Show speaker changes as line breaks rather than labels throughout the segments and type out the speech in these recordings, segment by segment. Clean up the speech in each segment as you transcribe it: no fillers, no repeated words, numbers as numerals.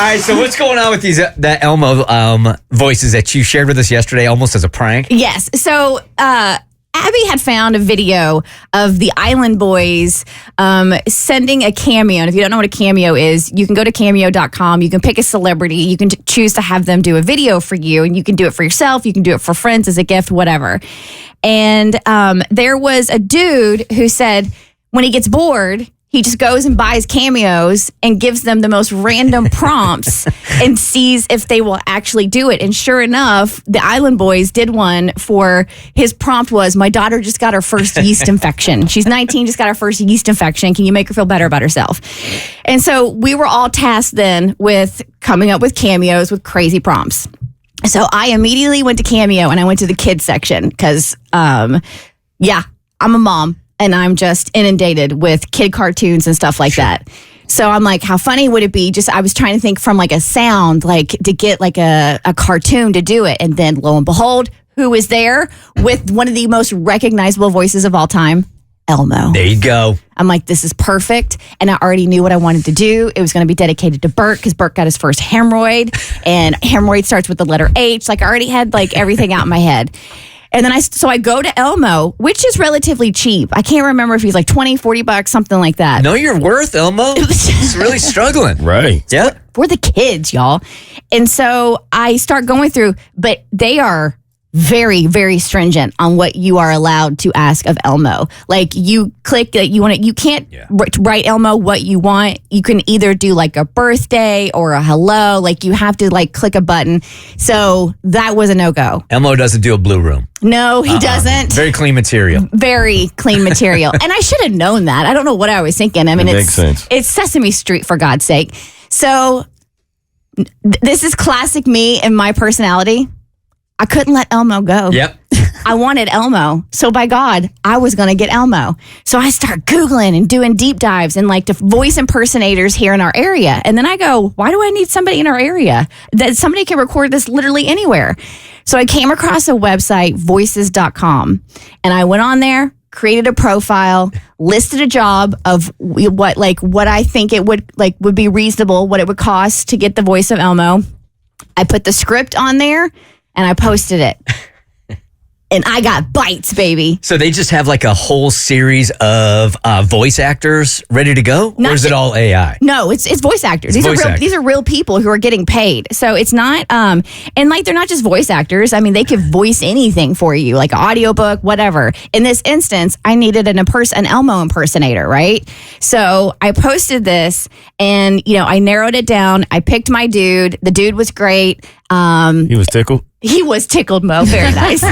All right, so what's going on with these the Elmo voices that you shared with us yesterday, almost as a prank?
Yes. So Abby had found a video of the Island Boys sending a cameo. And if you don't know what a cameo is, you can go to cameo.com. You can pick a celebrity. You can choose to have them do a video for you. And you can do it for yourself. You can do it for friends as a gift, whatever. And there was a dude who said when he gets bored, he just goes and buys Cameos and gives them the most random prompts and sees if they will actually do it. And sure enough, the Island Boys did one for his prompt was, my daughter just got her first yeast infection. She's 19, just got her first yeast infection. Can you make her feel better about herself? And so we were all tasked then with coming up with Cameos with crazy prompts. So I immediately went to Cameo and I went to the kids section because, I'm a mom. And I'm just inundated with kid cartoons and stuff like that. So I'm like, how funny would it be? I was trying to think from like a sound, like to get like a cartoon to do it. And then lo and behold, who is there with one of the most recognizable voices of all time? Elmo.
There you go.
I'm like, this is perfect. And I already knew what I wanted to do. It was going to be dedicated to Bert because Bert got his first hemorrhoid. And hemorrhoid starts with the letter H. Like I already had like everything out in my head. And then I go to Elmo, which is relatively cheap. I can't remember if he's like $20, $40, something like that.
Know your worth, Elmo. He's really struggling.
Right.
Yeah.
We're the kids, y'all. And so I start going through, but they are very, very stringent on what you are allowed to ask of Elmo. Like you click that you can't write Elmo what you want. You can either do like a birthday or a hello. Like you have to like click a button. So that was a no-go.
Elmo doesn't do a blue room.
No, he doesn't.
Very clean material.
Very clean material. And I should have known that. I don't know what I was thinking. I mean,
makes sense.
It's Sesame Street, for God's sake. So this is classic me and my personality. I couldn't let Elmo go.
Yep.
I wanted Elmo. So by God, I was going to get Elmo. So I start Googling and doing deep dives and like the voice impersonators here in our area. And then I go, why do I need somebody in our area? That somebody can record this literally anywhere. So I came across a website, voices.com. And I went on there, created a profile, listed a job of what I think it would be reasonable, what it would cost to get the voice of Elmo. I put the script on there. And I posted it. And I got bites, baby.
So they just have like a whole series of voice actors ready to go? Or is it all AI?
No, it's voice actors. These are real people who are getting paid. So it's not, and like they're not just voice actors. I mean, they could voice anything for you, like an audiobook, whatever. In this instance, I needed an Elmo impersonator, right? So I posted this and, I narrowed it down. I picked my dude. The dude was great.
He was tickled?
He was tickled, Mo. Very nice.
No.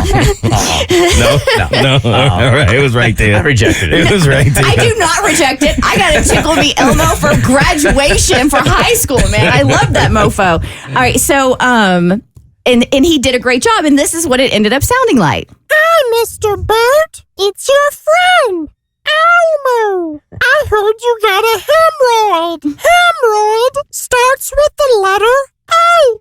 All right. It was right there.
I rejected it.
It was right there.
I do not reject it. I got to tickle me Elmo for graduation for high school, man. I love that mofo. All right. So, and he did a great job. And this is what it ended up sounding like.
Hi, Mr. Bert. It's your friend, Elmo. I heard you got a hemorrhoid. Hemorrhoid starts with the letter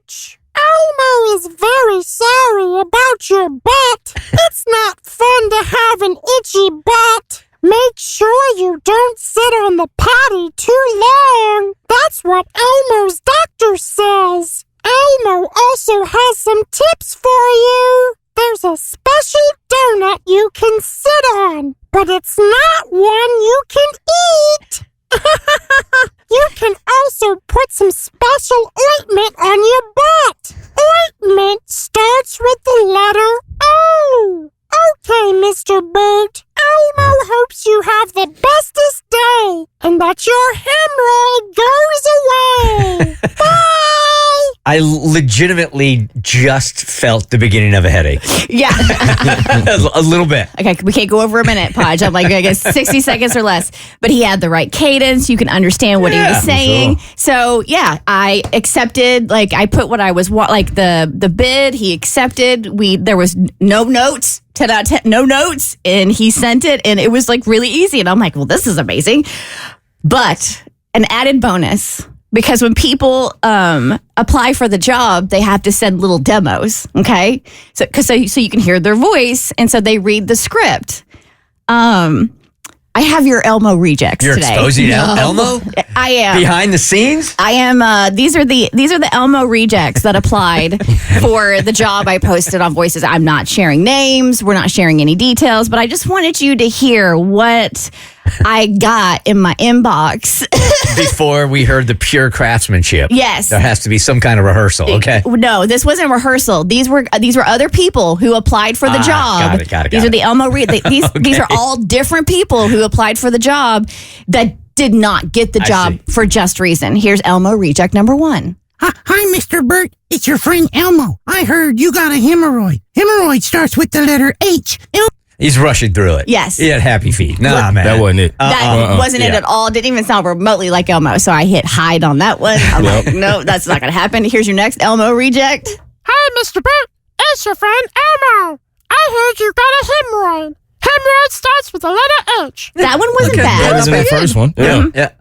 H. Elmo is very sorry about your butt. It's not fun to have an itchy butt. Make sure you don't sit on the potty too long. That's what Elmo's doctor says. Elmo also has some tips for you. There's a special donut you can sit on, but it's not one you can eat. You can also put some special ointment on your butt. Ointment starts with the letter O. Okay, Mr. Bert. Elmo hopes you have the bestest day and that your hemorrhoid goes away. Bye!
I legitimately just felt the beginning of a headache.
Yeah.
A little bit.
Okay, we can't go over a minute, Podge. I'm like, I guess 60 seconds or less. But he had the right cadence. You can understand what he was saying.
Sure.
So, yeah, I accepted. Like, I put what I was, the bid. He accepted. There was no notes. 10 out of 10, no notes. And he sent it. And it was, like, really easy. And I'm like, well, this is amazing. But an added bonus. Because when people apply for the job, they have to send little demos, okay? So you can hear their voice, and so they read the script. I have your Elmo rejects
You're
today.
exposing Elmo
I am.
behind the scenes.
I am. These are the Elmo rejects that applied for the job I posted on Voices. I'm not sharing names. We're not sharing any details, but I just wanted you to hear what I got in my inbox.
Before we heard the pure craftsmanship.
Yes.
There has to be some kind of rehearsal, okay?
No, this wasn't rehearsal. These were other people who applied for the job.
Got it.
These are the Elmo these are all different people who applied for the job that did not get the job for just reason. Here's Elmo reject number 1.
Hi, Mr. Bert. It's your friend Elmo. I heard you got a hemorrhoid. Hemorrhoid starts with the letter H.
He's rushing through it.
Yes.
He had happy feet. Nah, man.
That wasn't it.
That wasn't it at all. Didn't even sound remotely like Elmo. So I hit hide on that one. I'm like, no, that's not going to happen. Here's your next Elmo reject.
Hi, Mr. Bert. It's your friend Elmo. I heard you got a hemorrhoid. Hemorrhoid starts with the letter H.
That one wasn't bad.
That was in the first one.
Yeah.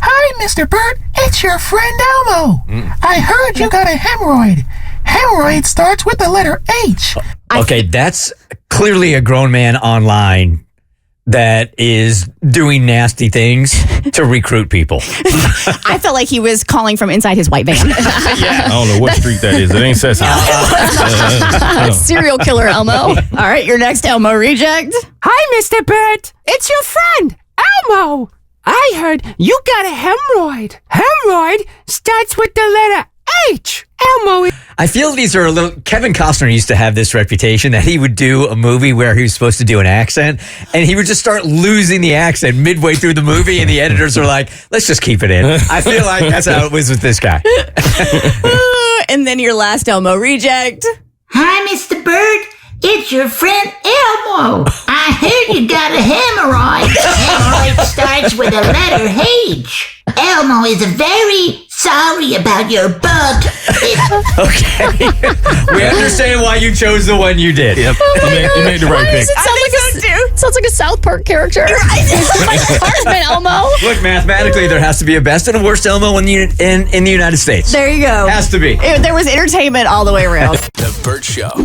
Hi, Mr. Bert. It's your friend Elmo. I heard you got a hemorrhoid. Hemorrhoid starts with the letter H.
Okay, that's clearly a grown man online that is doing nasty things to recruit people.
I felt like he was calling from inside his white van.
I don't know what street that is. It ain't Sesame.
Serial killer Elmo. All right, your next Elmo reject.
Hi, Mr. Bert. It's your friend, Elmo. I heard you got a hemorrhoid. Hemorrhoid starts with the letter H. Elmo.
I feel these are a little... Kevin Costner used to have this reputation that he would do a movie where he was supposed to do an accent, and he would just start losing the accent midway through the movie, and the editors are like, let's just keep it in. I feel like that's how it was with this guy.
And then your last Elmo reject.
Hi, Mr. Bert. It's your friend Elmo. I heard you got a hemorrhoid. Hemorrhoid starts with the letter H. Elmo is very sorry about your butt.
Okay. We understand why you chose the one you did.
Yep. You made the right pick.
Sounds like a South Park character. Like Cartman Elmo.
Look, mathematically, there has to be a best and a worst Elmo in the United States.
There you go.
Has to be.
There was entertainment all the way around.
The Bert Show.